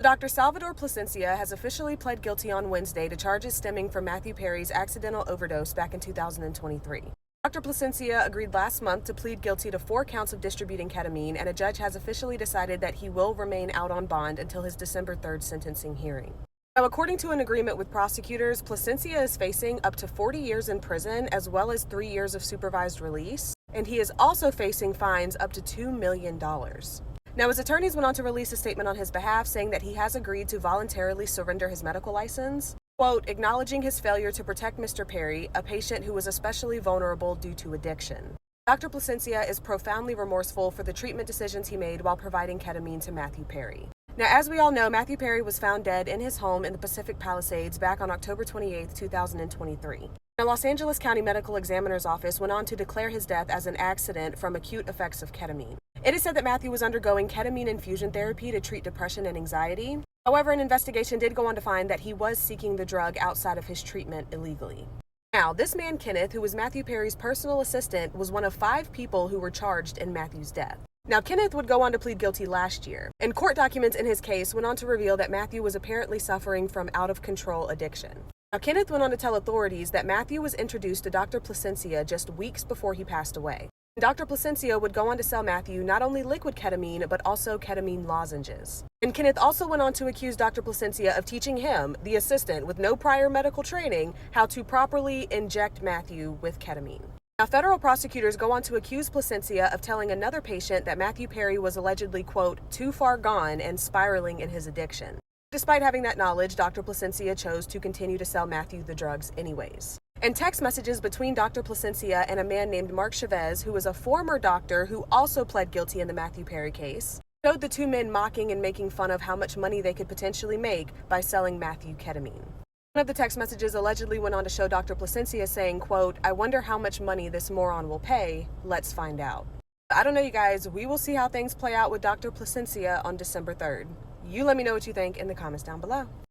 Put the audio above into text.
Dr. Salvador Placencia has officially pled guilty on Wednesday to charges stemming from Matthew Perry's accidental overdose back in 2023. Dr. Placencia agreed last month to plead guilty to 4 counts of distributing ketamine, and a judge has officially decided that he will remain out on bond until his December 3rd sentencing hearing. Now, according to an agreement with prosecutors, Placencia is facing up to 40 years in prison as well as 3 years of supervised release, and he is also facing fines up to $2 million. Now, his attorneys went on to release a statement on his behalf saying that he has agreed to voluntarily surrender his medical license, quote, acknowledging his failure to protect Mr. Perry, a patient who was especially vulnerable due to addiction. Dr. Placencia is profoundly remorseful for the treatment decisions he made while providing ketamine to Matthew Perry. Now, as we all know, Matthew Perry was found dead in his home in the Pacific Palisades back on October 28, 2023. The Los Angeles County Medical Examiner's Office went on to declare his death as an accident from acute effects of ketamine. It is said that Matthew was undergoing ketamine infusion therapy to treat depression and anxiety. However, an investigation did go on to find that he was seeking the drug outside of his treatment illegally. Now, this man, Kenneth, who was Matthew Perry's personal assistant, was one of 5 people who were charged in Matthew's death. Now, Kenneth would go on to plead guilty last year, and court documents in his case went on to reveal that Matthew was apparently suffering from out-of-control addiction. Now, Kenneth went on to tell authorities that Matthew was introduced to Dr. Placencia just weeks before he passed away. Dr. Placencia would go on to sell Matthew not only liquid ketamine, but also ketamine lozenges. And Kenneth also went on to accuse Dr. Placencia of teaching him, the assistant with no prior medical training, how to properly inject Matthew with ketamine. Now, federal prosecutors go on to accuse Placencia of telling another patient that Matthew Perry was allegedly, quote, too far gone and spiraling in his addiction. Despite having that knowledge, Dr. Placencia chose to continue to sell Matthew the drugs anyways. And text messages between Dr. Placencia and a man named Mark Chavez, who was a former doctor who also pled guilty in the Matthew Perry case, showed the 2 men mocking and making fun of how much money they could potentially make by selling Matthew ketamine. One of the text messages allegedly went on to show Dr. Placencia saying, quote, I wonder how much money this moron will pay. Let's find out. I don't know, you guys. We will see how things play out with Dr. Placencia on December 3rd. You let me know what you think in the comments down below.